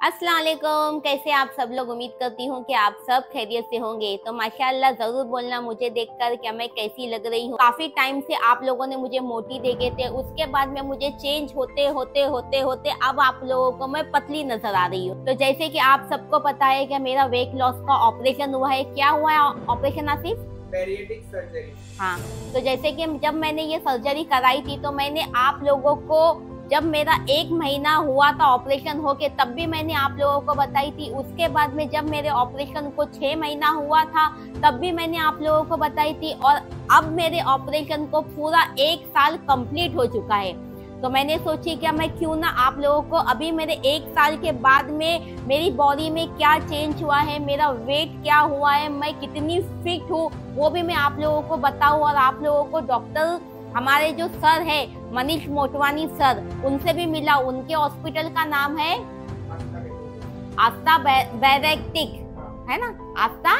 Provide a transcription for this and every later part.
अस्सलाम वालेकुम। कैसे आप सब लोग। उम्मीद करती हूँ कि आप सब खैरियत से होंगे। तो माशाल्लाह जरूर बोलना मुझे देखकर कि मैं कैसी लग रही हूँ। काफी टाइम से आप लोगों ने मुझे मोटी देखे थे, उसके बाद में मुझे चेंज होते होते होते होते अब आप लोगों को मैं पतली नजर आ रही हूँ। तो जैसे कि आप सबको पता है कि मेरा वेट लॉस का ऑपरेशन हुआ है। क्या हुआ है ऑपरेशन आसिफ? Bariatric surgery. हाँ, तो जैसे कि जब मैंने ये सर्जरी कराई थी तो मैंने आप लोगों को, जब मेरा 1 महीना हुआ था ऑपरेशन होके तब भी मैंने आप लोगों को बताई थी। उसके बाद में जब मेरे ऑपरेशन को 6 महीना हुआ था तब भी मैंने आप लोगों को बताई थी। और अब मेरे ऑपरेशन को पूरा 1 साल कंप्लीट हो चुका है। तो मैंने सोची कि मैं क्यों ना आप लोगों को अभी मेरे 1 साल के बाद में मेरी बॉडी में क्या चेंज हुआ है, मेरा वेट क्या हुआ है, मैं कितनी फिट हूँ, वो भी मैं आप लोगों को बताऊँ। और आप लोगों को डॉक्टर हमारे जो सर है मनीष मोटवानी सर, उनसे भी मिला। उनके हॉस्पिटल का नाम है आस्था बैरेक्टिक, है ना, आस्था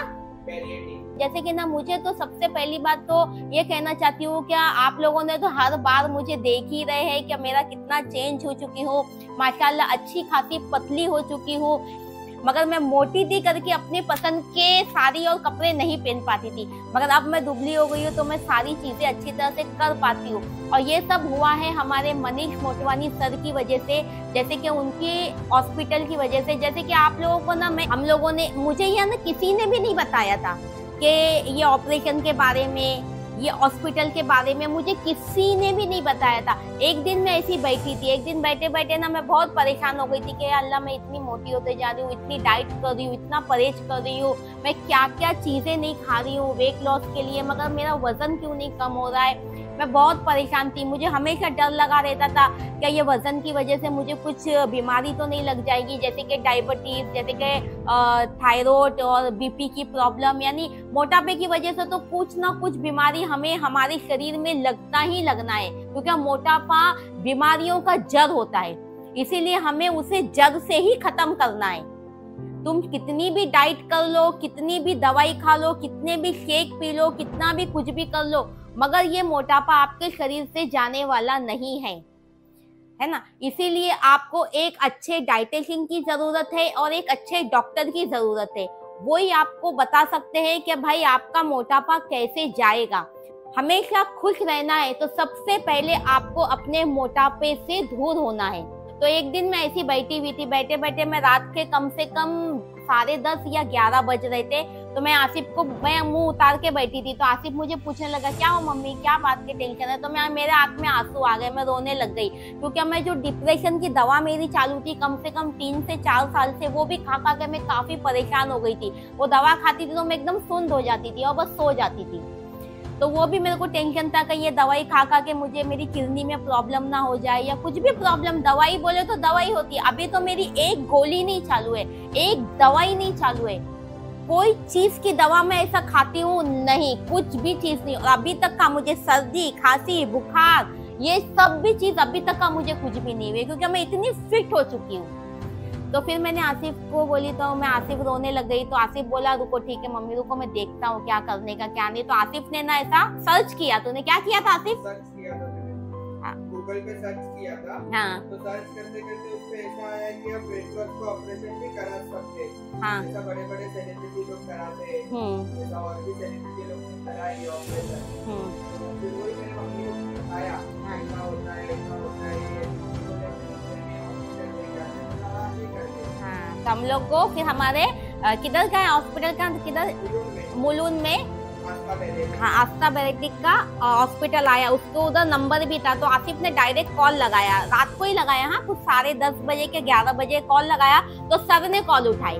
बैरेक्टिक। जैसे कि ना मुझे तो सबसे पहली बात तो ये कहना चाहती हूँ कि आप लोगों ने तो हर बार मुझे देख ही रहे हैं कि मेरा कितना चेंज हो चुकी हूँ। माशाल्लाह अच्छी खासी पतली हो चुकी हूँ। मगर मैं मोटी थी करके अपनी पसंद के साड़ी और कपड़े नहीं पहन पाती थी, मगर अब मैं दुबली हो गई हूँ तो मैं सारी चीजें अच्छी तरह से कर पाती हूँ। और ये सब हुआ है हमारे मनीष मोटवानी सर की वजह से, जैसे कि उनके हॉस्पिटल की वजह से। जैसे कि आप लोगों को ना हम लोगों ने, मुझे यह ना किसी ने भी नहीं बताया था कि ये ऑपरेशन के बारे में, ये हॉस्पिटल के बारे में मुझे किसी ने भी नहीं बताया था। एक दिन मैं ऐसी बैठी थी, एक दिन बैठे बैठे ना मैं बहुत परेशान हो गई थी कि अल्लाह मैं इतनी मोटी होते जा रही हूँ, इतनी डाइट कर रही हूँ, इतना परहेज कर रही हूँ, मैं क्या क्या चीजें नहीं खा रही हूँ वेट लॉस के लिए, मगर मेरा वजन क्यों नहीं कम हो रहा है। मैं बहुत परेशान थी। मुझे हमेशा डर लगा रहता था कि ये वजन की वजह से मुझे कुछ बीमारी तो नहीं लग जाएगी, जैसे कि डायबिटीज, जैसे कि थायराइड और बीपी की प्रॉब्लम, यानी मोटापे की वजह से तो कुछ ना कुछ बीमारी हमें हमारे शरीर में लगता ही लगना है, क्योंकि मोटापा बीमारियों का जड़ होता है। इसीलिए हमें उसे जड़ से ही खत्म करना है। तुम कितनी भी डाइट कर लो, कितनी भी दवाई खा लो, कितने भी शेक पी लो, कितना भी कुछ भी कर लो, मगर ये मोटापा आपके शरीर से जाने वाला नहीं है, है ना। इसीलिए आपको एक अच्छे डाइटिशियन की जरूरत है और एक अच्छे डॉक्टर की जरूरत है। वो ही आपको बता सकते हैं कि भाई आपका मोटापा कैसे जाएगा। हमेशा खुश रहना है तो सबसे पहले आपको अपने मोटापे से दूर होना है। तो एक दिन मैं ऐसी बैठी हुई थी, बैठे बैठे मैं रात के कम से कम 10:30 या 11 बज रहे थे, तो मैं आसिफ को, मैं मुंह उतार के बैठी थी, तो आसिफ मुझे पूछने लगा क्या हो मम्मी, क्या बात की टेंशन है। तो मेरे आंख में आंसू आ गए, मैं रोने लग गई, क्योंकि मैं जो डिप्रेशन की दवा मेरी चालू थी कम से कम 3 से 4 साल से, वो भी खा खा के मैं काफी परेशान हो गई थी। वो दवा खाती थी तो मैं एकदम सुन्न हो जाती थी और बस सो जाती थी। तो वो भी मेरे को टेंशन था कि ये दवाई खा खा के मुझे मेरी किडनी में प्रॉब्लम ना हो जाए या कुछ भी प्रॉब्लम। दवाई बोले तो दवाई होती है, अभी तो मेरी एक गोली नहीं चालू है, एक दवाई नहीं चालू है, कोई चीज की दवा मैं ऐसा खाती हूँ नहीं, कुछ भी चीज नहीं। और अभी तक का मुझे सर्दी, खांसी, बुखार, ये सब भी चीज अभी तक का मुझे कुछ भी नहीं हुई, क्योंकि मैं इतनी फिट हो चुकी हूँ। तो फिर मैंने आसिफ को बोली, तो मैं आसिफ रोने लग गई। तो आसिफ बोला रुको ठीक है मम्मी, रुको मैं देखता हूँ क्या करने का क्या नहीं। तो आसिफ ने ना ऐसा सर्च किया। तूने क्या किया था आसिफ? सर्च किया था मैंने, गूगल पे सर्च किया था। हाँ। तो सर्च करते करते उस पे ऐसा आया कि अब वेट लॉस का ऑपरेशन भी करा सकते हैं। हाँ। ऐसा बड़े बड़े सेलिब्रिटी लोग कराते हैं, ऐसा और भी सेलिब्रिटी लोग ने कराया ये ऑपरेशन। फिर वही मैंने मम्मी को बताया ऐसा होता है, ऐसा होता है, हम लोग को फिर हमारे किधर का है हॉस्पिटल का, किधर, मुलुन में, हाँ आस्था बैरेक्टिक का हॉस्पिटल आया। उसको उधर नंबर भी था, तो आसिफ ने डायरेक्ट कॉल लगाया, रात को ही लगाया, हाँ कुछ 10:30 बजे के 11 बजे कॉल लगाया। तो सर ने कॉल उठाई,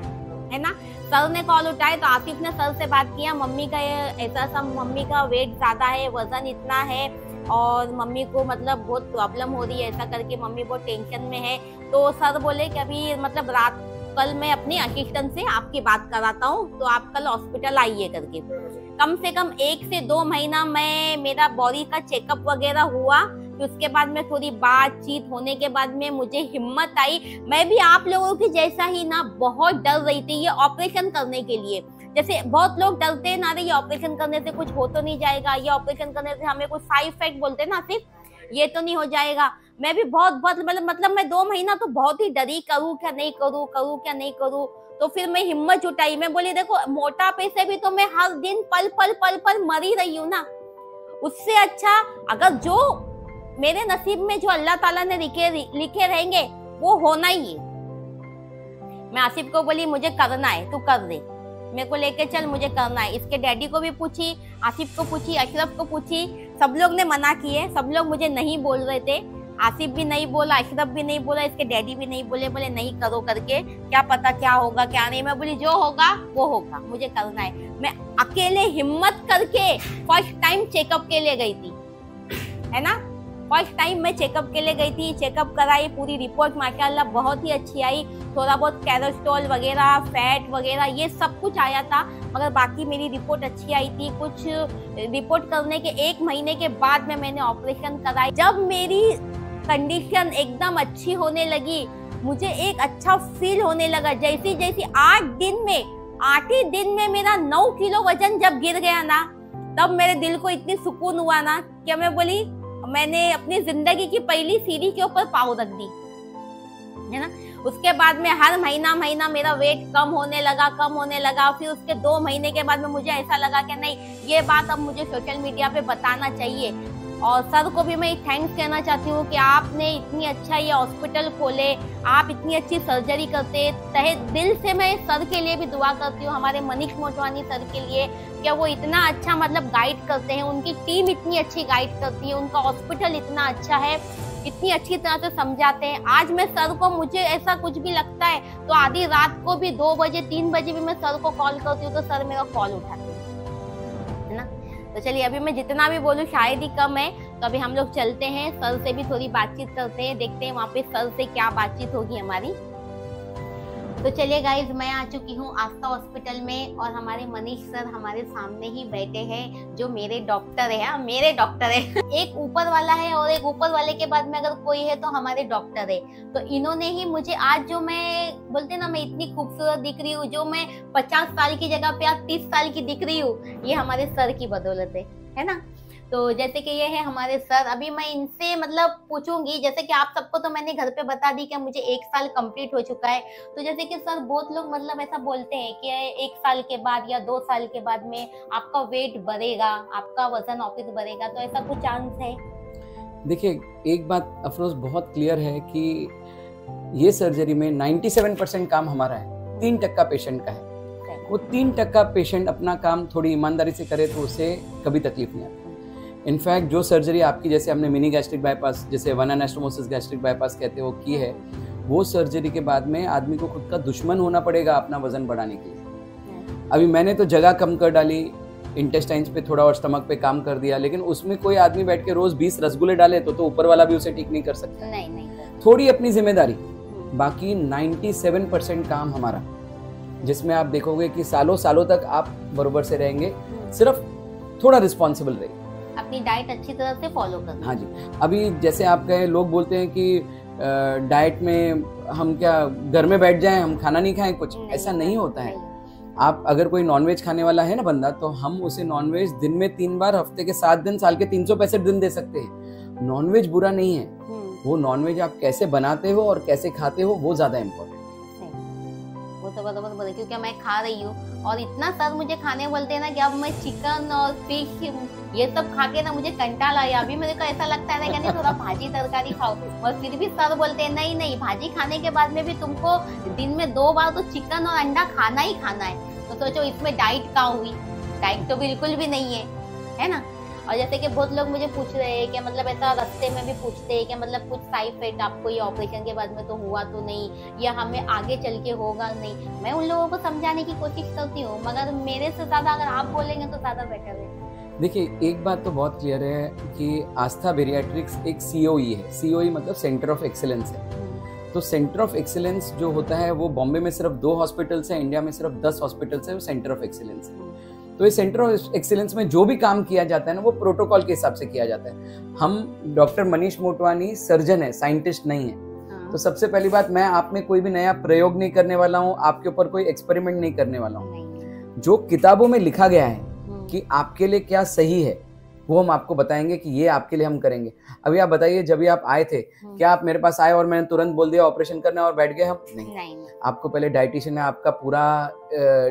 है ना, सर ने कॉल उठाई। तो आसिफ ने सर से बात किया, मम्मी का ये ऐसा सब, मम्मी का वेट ज्यादा है, वजन इतना है और मम्मी को मतलब बहुत प्रॉब्लम हो रही है, ऐसा करके मम्मी बहुत टेंशन में है। तो सर बोले कि अभी मतलब रात, कल मैं अपनी असिस्टेंट से आपकी बात कराता हूँ, तो आप कल हॉस्पिटल आइए करके। कम से कम 1 से 2 महीना मैं, मेरा बॉडी का चेकअप वगैरह हुआ। तो उसके बाद में थोड़ी बातचीत होने के बाद में मुझे हिम्मत आई। मैं भी आप लोगों की जैसा ही ना बहुत डर रही थी ये ऑपरेशन करने के लिए। जैसे बहुत लोग डरते हैं ना, ये ऑपरेशन करने से कुछ हो तो नहीं जाएगा, ये ऑपरेशन करने से हमें कुछ साइड इफेक्ट बोलते हैं ना सिर्फ, ये तो नहीं हो जाएगा। मैं भी बहुत मतलब मैं 2 महीना तो बहुत ही डरी, करूँ क्या नहीं करूँ, करूँ क्या नहीं करूँ। तो फिर मैं हिम्मत जुटाई, मैं बोली देखो मोटापे से भी तो मैं हर दिन पल पल मर ही रही हूँ ना। उससे अच्छा अगर जो मेरे नसीब में जो अल्लाह ताला ने लिखे रहेंगे वो होना ही है। मैं आसिफ को बोली मुझे करना है, तू कर दे, मेरे को लेके चल, मुझे करना है। इसके डैडी को भी पूछी, आसिफ को पूछी, अशरफ को पूछी, सब लोग ने मना किए, सब लोग मुझे नहीं बोल रहे थे। आसिफ भी नहीं बोला, अशरफ भी नहीं बोला, इसके डैडी भी नहीं बोले, बोले नहीं करो करके, क्या पता क्या होगा क्या नहीं। मैं बोली जो होगा वो होगा, मुझे करना है। मैं अकेले हिम्मत करके फर्स्ट टाइम चेकअप के लिए गई थी, है ना। फर्स्ट टाइम मैं चेकअप के लिए गई थी, चेकअप कराई, पूरी रिपोर्ट माशाल्लाह बहुत ही अच्छी आई। थोड़ा बहुत कोलेस्ट्रॉल वगैरह, फैट वगैरह ये सब कुछ आया था, मगर बाकी मेरी रिपोर्ट अच्छी आई थी। कुछ रिपोर्ट करने के 1 महीने के बाद में मैंने ऑपरेशन कराई। जब मेरी कंडीशन एकदम अच्छी होने लगी, मुझे एक अच्छा फील होने लगा। जैसी 8 ही दिन में मेरा 9 किलो वजन जब गिर गया ना, तब मेरे दिल को इतनी सुकून हुआ ना कि मैं बोली मैंने अपनी जिंदगी की पहली सीढ़ी के ऊपर पाँव रख दी, है ना। उसके बाद में हर महीना मेरा वेट कम होने लगा। फिर उसके 2 महीने के बाद में मुझे ऐसा लगा कि नहीं, ये बात अब मुझे सोशल मीडिया पे बताना चाहिए। और सर को भी मैं थैंक्स कहना चाहती हूँ कि आपने इतनी अच्छा ये हॉस्पिटल खोले, आप इतनी अच्छी सर्जरी करते। तहे दिल से मैं सर के लिए भी दुआ करती हूँ, हमारे मनीष मोटवानी सर के लिए, क्या वो इतना अच्छा मतलब गाइड करते हैं, उनकी टीम इतनी अच्छी गाइड करती है, उनका हॉस्पिटल इतना अच्छा है, इतनी अच्छी तरह से समझाते हैं। आज मैं सर को, मुझे ऐसा कुछ भी लगता है तो आधी रात को भी 2 बजे 3 बजे भी मैं सर को कॉल करती हूँ तो सर मेरा कॉल उठाते हैं, है ना। तो चलिए अभी मैं जितना भी बोलूँ शायद ही कम है, तो अभी हम लोग चलते हैं, सर से भी थोड़ी बातचीत करते हैं, देखते हैं वहाँ पे सर से क्या बातचीत होगी हमारी। तो चलिए गाइज, मैं आ चुकी हूँ आस्था हॉस्पिटल में और हमारे मनीष सर हमारे सामने ही बैठे हैं, जो मेरे डॉक्टर है। मेरे डॉक्टर है एक ऊपर वाला है और एक ऊपर वाले के बाद में अगर कोई है तो हमारे डॉक्टर है। तो इन्होंने ही मुझे आज जो मैं बोलते ना मैं इतनी खूबसूरत दिख रही हूँ, जो मैं 50 साल की जगह पे आज 30 साल की दिख रही हूँ, ये हमारे सर की बदौलत है ना। तो जैसे कि ये है हमारे सर, अभी मैं इनसे मतलब पूछूंगी, जैसे कि आप सबको तो मैंने घर पे बता दी कि मुझे 1 साल कंप्लीट हो चुका है। तो जैसे कि सर बहुत लोग मतलब ऐसा बोलते हैं कि 1 साल के बाद या 2 साल के बाद में आपका वेट बढ़ेगा, आपका वजन ऑफिस बढ़ेगा, तो ऐसा कुछ चांस है? देखिए, एक बात अफरोज बहुत क्लियर है कि ये सर्जरी में 97% काम हमारा है, 3% पेशेंट का है। वो 3% पेशेंट अपना काम थोड़ी ईमानदारी से करे तो उसे कभी तकलीफ नहीं आती। इनफैक्ट जो सर्जरी आपकी, जैसे हमने मिनी गैस्ट्रिक बाईपास, जैसे वन एनास्टोमोसिस गैस्ट्रिक बाईपास कहते हैं, वो की है, वो सर्जरी के बाद में आदमी को खुद का दुश्मन होना पड़ेगा अपना वजन बढ़ाने के लिए। अभी मैंने तो जगह कम कर डाली, इंटेस्टाइन्स पे थोड़ा और स्टमक पे काम कर दिया, लेकिन उसमें कोई आदमी बैठ के रोज 20 रसगुल्ले डाले तो ऊपर वाला भी उसे ठीक नहीं कर सकता। नहीं। थोड़ी अपनी जिम्मेदारी, बाकी 97% काम हमारा, जिसमें आप देखोगे कि सालों तक आप बरोबर से रहेंगे, सिर्फ थोड़ा रिस्पॉन्सिबल रहिए, अपनी डाइट अच्छी तरह से फॉलो करना। हाँ जी। अभी जैसे आप कहे, लोग बोलते हैं कि डाइट में हम क्या घर में बैठ जाएं, हम खाना नहीं खाएं, कुछ ऐसा नहीं होता है। आप अगर कोई नॉनवेज खाने वाला है ना बंदा, तो हम उसे नॉनवेज दिन में 3 बार, हफ्ते के 7 दिन, साल के 365 दिन दे सकते हैं। नॉनवेज बुरा नहीं है, वो नॉनवेज आप कैसे बनाते हो और कैसे खाते हो वो ज्यादा इम्पोर्टेंट है। वो तो बराबर, क्योंकि मैं खा रही हूँ और इतना सर मुझे खाने बोलते हैं ना कि अब मैं चिकन और फिश ये सब खा के ना मुझे कंटाल आया। अभी मेरे को ऐसा लगता है ना कि थोड़ा भाजी तरकारी खाओ, और फिर भी सर बोलते हैं नहीं, भाजी खाने के बाद में भी तुमको दिन में 2 बार तो चिकन और अंडा खाना ही खाना है। तो सोचो इसमें डाइट कहाँ हुई? डाइट तो बिल्कुल भी नहीं है ना। और जैसे कि बहुत लोग मुझे पूछ रहे हैं कि मतलब ऐसा रास्ते में भी पूछते हैं कि मतलब कुछ साइड इफेक्ट आपको ये ऑपरेशन के बाद में तो हुआ तो नहीं, या हमें आगे चल के होगा नहीं। मैं उन लोगों को समझाने की कोशिश करती हूँ, मगर मेरे से ज्यादा अगर आप बोलेंगे तो ज्यादा बेटर है। देखिए, एक बात तो बहुत क्लियर है कि आस्था बेरियाट्रिक्स एक COE है। COE मतलब सेंटर ऑफ एक्सीलेंस है। तो सेंटर ऑफ एक्सीलेंस जो होता है वो बॉम्बे में सिर्फ 2 हॉस्पिटल्स हैं, इंडिया में सिर्फ 10 हॉस्पिटल्स है, वो सेंटर ऑफ एक्सीलेंस है। तो इस सेंटर ऑफ एक्सीलेंस में जो भी काम किया जाता है ना, वो प्रोटोकॉल के हिसाब से किया जाता है। हम डॉक्टर मनीष मोटवानी सर्जन है, साइंटिस्ट नहीं है। तो सबसे पहली बात, मैं आप में कोई भी नया प्रयोग नहीं करने वाला हूँ, आपके ऊपर कोई एक्सपेरिमेंट नहीं करने वाला हूँ। जो किताबों में लिखा गया है कि आपके लिए क्या सही है, वो हम आपको बताएंगे कि ये आपके लिए हम करेंगे। अभी आप बताइए, जब भी आप आए थे, क्या आप मेरे पास आए और मैंने तुरंत बोल दिया ऑपरेशन करना है और बैठ गए हम? नहीं। आपको पहले डाइटिशियन ने आपका पूरा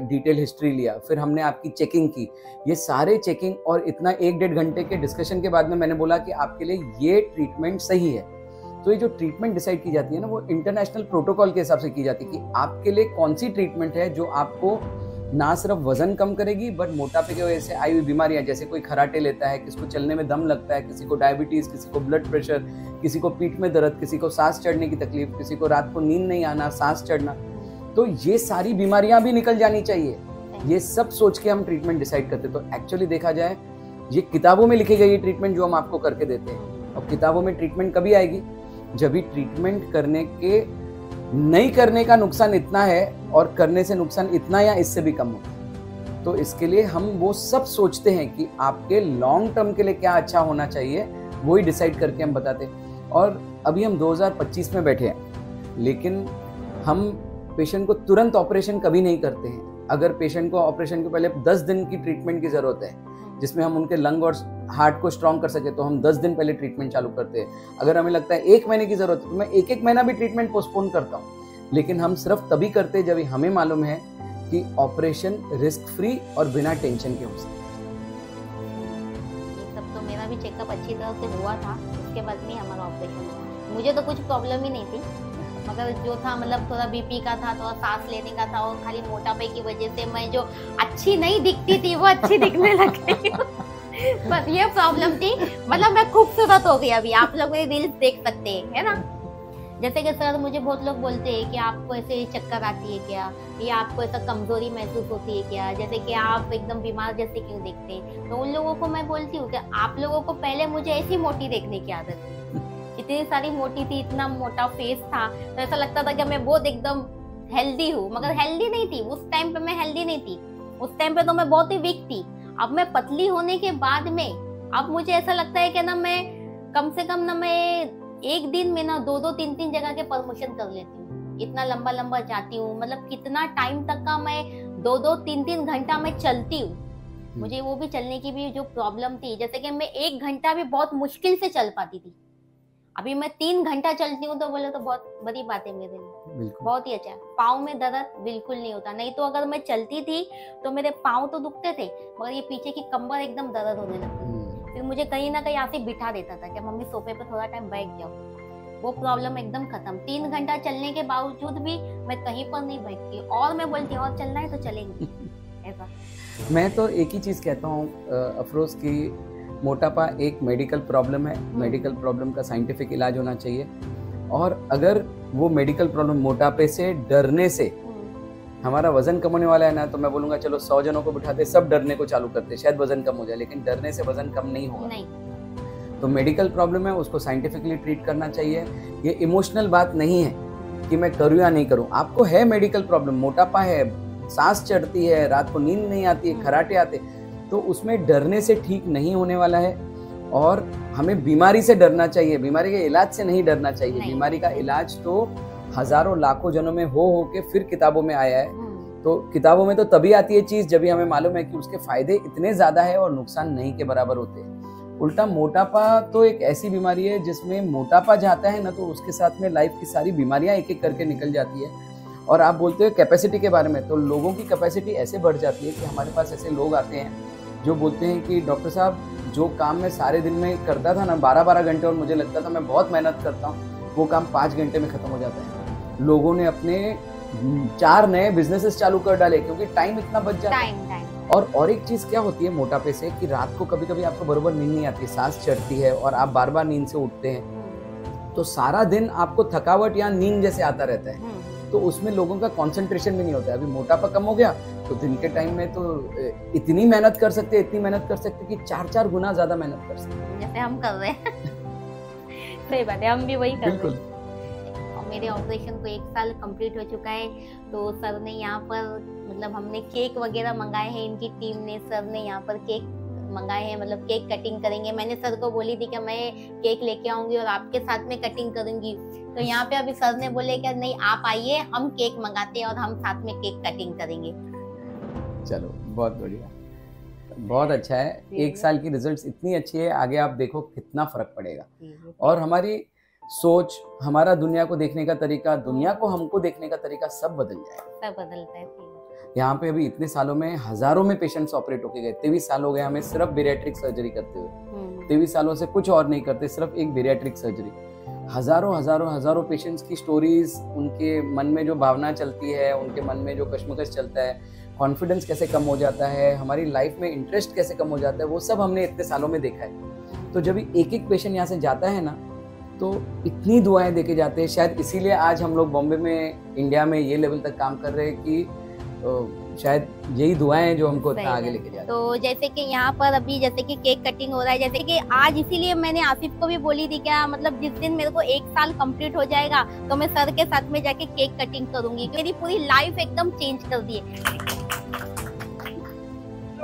डिटेल हिस्ट्री लिया, फिर हमने आपकी चेकिंग की। ये सारे चेकिंग और इतना 1-1.5 घंटे के डिस्कशन के बाद में मैंने बोला कि आपके लिए ये ट्रीटमेंट सही है। तो ये जो ट्रीटमेंट डिसाइड की जाती है ना, वो इंटरनेशनल प्रोटोकॉल के हिसाब से की जाती है कि आपके लिए कौन सी ट्रीटमेंट है जो आपको ना सिर्फ वजन कम करेगी, बट मोटापे की वजह से आई हुई बीमारियां, जैसे कोई खराटे लेता है, किसी को चलने में दम लगता है, किसी को डायबिटीज, किसी को ब्लड प्रेशर, किसी को पीठ में दर्द, किसी को सांस चढ़ने की तकलीफ, किसी को रात को नींद नहीं आना, सांस चढ़ना, तो ये सारी बीमारियां भी निकल जानी चाहिए। ये सब सोच के हम ट्रीटमेंट डिसाइड करते। तो एक्चुअली देखा जाए, ये किताबों में लिखी गई ट्रीटमेंट जो हम आपको करके देते हैं। और किताबों में ट्रीटमेंट कभी आएगी जब भी ट्रीटमेंट करने के नहीं करने का नुकसान इतना है और करने से नुकसान इतना या इससे भी कम हो। तो इसके लिए हम वो सब सोचते हैं कि आपके लॉन्ग टर्म के लिए क्या अच्छा होना चाहिए, वही डिसाइड करके हम बताते हैं। और अभी हम 2025 में बैठे हैं, लेकिन हम पेशेंट को तुरंत ऑपरेशन कभी नहीं करते हैं। अगर पेशेंट को ऑपरेशन के पहले 10 दिन की ट्रीटमेंट की जरूरत है, जिसमें हम उनके लंग और हार्ट को स्ट्रॉन्ग कर सके, तो हम 10 दिन पहले ट्रीटमेंट चालू करते हैं। अगर हमें लगता है 1 महीने की जरूरत है, तो मैं 1-1 महीना भी ट्रीटमेंट पोस्टपोन करता हूँ। लेकिन हम सिर्फ तभी करते हैं जब हमें मालूम है कि ऑपरेशन रिस्क फ्री और बिना टेंशन के हो सकता है। ये सब तो मेरा भी चेकअप अच्छी तरह से हुआ था, उसके बाद में हमारा ऑपरेशन हुआ। मुझे तो कुछ प्रॉब्लम ही नहीं थी, मगर जो था मतलब थोड़ा बीपी का था, थोड़ा सांस लेने का था, और खाली मोटापे की वजह से मैं जो अच्छी नहीं दिखती थी वो अच्छी दिखने लग गई। बस ये प्रॉब्लम थी। मतलब मैं खूबसूरत हो गई। अभी आप लोग मेरे रील्स देख सकते हैं, है ना। जैसे कि सर, मुझे बहुत लोग बोलते हैं कि आपको ऐसे चक्कर आती है क्या, या आपको ऐसा कमजोरी महसूस होती है क्या, जैसे कि आप एकदम बीमार जैसे क्यों दिखते हैं। तो उन लोगों को मैं बोलती हूँ कि आप लोगों को पहले मुझे ऐसी मोटी देखने की आदत थी। इतनी सारी मोटी थी, इतना मोटा फेस था, तो ऐसा लगता था कि मैं बहुत एकदम हेल्दी हूँ, मगर हेल्दी नहीं थी। उस टाइम पे मैं हेल्दी नहीं थी, उस टाइम पे तो मैं बहुत ही वीक थी। अब मैं पतली होने के बाद में अब मुझे ऐसा लगता है कि ना मैं कम से कम ना मैं एक दिन में ना 2-2, 3-3 जगह के प्रमोशन कर लेती हूँ। इतना लंबा लंबा जाती हूँ, मतलब कितना टाइम तक का मैं 2-2, 3-3 घंटा मैं चलती हूँ। मुझे वो भी चलने की भी जो प्रॉब्लम थी, जैसे कि मैं 1 घंटा भी बहुत मुश्किल से चल पाती थी, अभी मैं 3 घंटा चलती हूँ तो बोले तो बहुत बड़ी बात है मेरे लिए। बहुत ही अच्छा। पाँव में दर्द बिल्कुल नहीं होता, नहीं तो अगर मैं चलती थी तो मेरे पाँव तो दुखते थे, मगर ये पीछे की कमर एकदम दर्द होने लगती। फिर मुझे कहीं ना कहीं ऐसे बिठा देता था कि मम्मी सोफे पे थोड़ा टाइम बैठ जाओ। वो प्रॉब्लम एकदम खत्म। 3 घंटा चलने के बावजूद भी मैं कहीं पर नहीं बैठती, और मैं बोलती हूँ और चलना है तो चलेंगे। ऐसा मैं तो एक ही चीज कहता हूँ अफरोज, की मोटापा एक मेडिकल प्रॉब्लम है। मेडिकल प्रॉब्लम का साइंटिफिक इलाज होना चाहिए। और अगर वो मेडिकल प्रॉब्लम मोटापे से डरने से हमारा वजन कम होने वाला है ना, तो मैं बोलूंगा चलो 100 जनों को बिठाते, सब डरने को चालू करते, शायद वजन कम हो जाए। लेकिन डरने से वजन कम नहीं होगा। तो मेडिकल प्रॉब्लम है, उसको साइंटिफिकली ट्रीट करना चाहिए। ये इमोशनल बात नहीं है कि मैं करूँ या नहीं करूँ। आपको है मेडिकल प्रॉब्लम, मोटापा है, सांस चढ़ती है, रात को नींद नहीं आती है, खराटे आते, तो उसमें डरने से ठीक नहीं होने वाला है। और हमें बीमारी से डरना चाहिए, बीमारी के इलाज से नहीं डरना चाहिए। बीमारी का इलाज तो हजारों लाखों जनों में हो के फिर किताबों में आया है। तो किताबों में तो तभी आती है चीज जब हमें मालूम है कि उसके फायदे इतने ज्यादा है और नुकसान नहीं के बराबर होते हैं। उल्टा मोटापा तो एक ऐसी बीमारी है जिसमें मोटापा जाता है ना, तो उसके साथ में लाइफ की सारी बीमारियां एक एक करके निकल जाती है। और आप बोलते हो कैपेसिटी के बारे में, तो लोगों की कैपेसिटी ऐसे बढ़ जाती है कि हमारे पास ऐसे लोग आते हैं जो बोलते हैं कि डॉक्टर साहब, जो काम मैं सारे दिन में करता था ना 12-12 घंटे, और मुझे लगता था मैं बहुत मेहनत करता हूँ, वो काम 5 घंटे में खत्म हो जाता है। लोगों ने अपने 4 नए बिजनेसेस चालू कर डाले क्योंकि टाइम इतना बच जाता है। और एक चीज क्या होती है मोटापे से, कि रात को कभी कभी आपको बरोबर नींद नहीं आती, सांस चढ़ती है और आप बार बार नींद से उठते हैं, तो सारा दिन आपको थकावट या नींद जैसे आता रहता है। तो उसमें लोगों का कंसंट्रेशन भी नहीं होता है। अभी मोटापा कम हो गया तो दिन के टाइम में तो इतनी मेहनत कर सकते, इतनी मेहनत कर सकते कि 4-4 गुना ज्यादा मेहनत कर सकते, जैसे हम कर रहे हैं। सही बात है, हम भी वही कर रहे हैं। और मेरे ऑपरेशन को 1 साल कंप्लीट हो चुका है, तो सर ने यहाँ पर मतलब हमने केक वगैरह मंगाए हैं, इनकी टीम ने, सर ने यहाँ पर केक मंगाए हैं, मतलब केक कटिंग करेंगे। मैंने सर को बोली थी कि मैं केक लेके आऊंगी और आपके साथ में कटिंग करूंगी, तो यहाँ पे अभी सर ने बोले कि नहीं आप आइए, हम केक मंगाते हैं और हम साथ में केक कटिंग करेंगे। चलो बहुत बढ़िया। बहुत अच्छा है। 1 साल की रिजल्ट्स इतनी अच्छी है, आगे आप देखो कितना फर्क पड़ेगा। और हमारी सोच, हमारा दुनिया को देखने का तरीका, दुनिया को हमको देखने का तरीका सब बदल जाएगा। सब बदलता है। यहाँ पे अभी इतने सालों में हजारों में पेशेंट्स ऑपरेट होके गए। 23 साल हो गए हमें सिर्फ बेरियाट्रिक सर्जरी करते हुए। 23 सालों से कुछ और नहीं करते, सिर्फ एक बेरियाट्रिक सर्जरी। हजारों पेशेंट्स की स्टोरीज, उनके मन में जो भावना चलती है, उनके मन में जो कश्मकश चलता है, कॉन्फिडेंस कैसे कम हो जाता है, हमारी लाइफ में इंटरेस्ट कैसे कम हो जाता है, वो सब हमने इतने सालों में देखा है। तो जब एक एक पेशेंट यहाँ से जाता है ना, तो इतनी दुआएं देके जाते हैं। शायद इसीलिए आज हम लोग बॉम्बे में, इंडिया में ये लेवल तक काम कर रहे हैं कि शायद यही दुआएं जो हमको इतना आगे लेके जाती। तो जैसे कि यहाँ पर अभी जैसे कि केक कटिंग हो रहा है, जैसे कि आज इसीलिए मैंने आसिफ को भी बोली थी, क्या मतलब जिस दिन मेरे को 1 साल कंप्लीट हो जाएगा तो मैं सर के साथ में जाके केक कटिंग करूंगी। मेरी पूरी लाइफ एकदम चेंज कर दी है।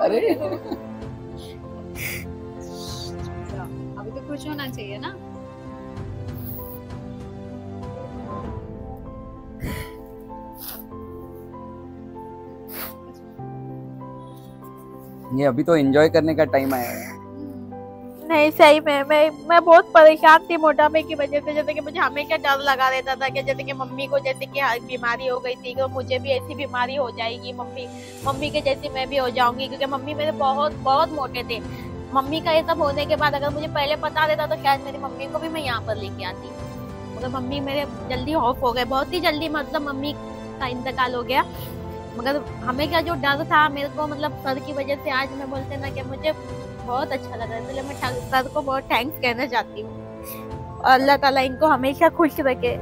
अरे अभी तो खुश होना चाहिए ना। ये अभी तो एंजॉय करने का टाइम आया है। नहीं सही में मैं बहुत परेशान थी मोटापे की वजह से। जैसे कि मुझे हमेशा डर लगा रहता था कि जैसे कि मम्मी को जैसे कि बीमारी हो गई थी, तो मुझे भी ऐसी बीमारी हो जाएगी, मम्मी के जैसी मैं भी हो जाऊंगी, क्योंकि मम्मी मेरे बहुत मोटे थे। मम्मी का ये सब होने के बाद अगर मुझे पहले पता रहता तो शायद मेरी मम्मी को भी मैं यहाँ पर लेके आती। मगर मम्मी मेरे जल्दी ऑफ हो गए, बहुत ही जल्दी, मतलब मम्मी का इंतकाल हो गया। मगर हमेशा जो डर था मेरे को, मतलब सर की वजह से आज मैं बोलते ना कि मुझे बहुत अच्छा लगा, इसलिए मैं सर को बहुत थैंक्स कहना चाहती हूँ। और अल्लाह ताला इनको हमेशा खुश रखे।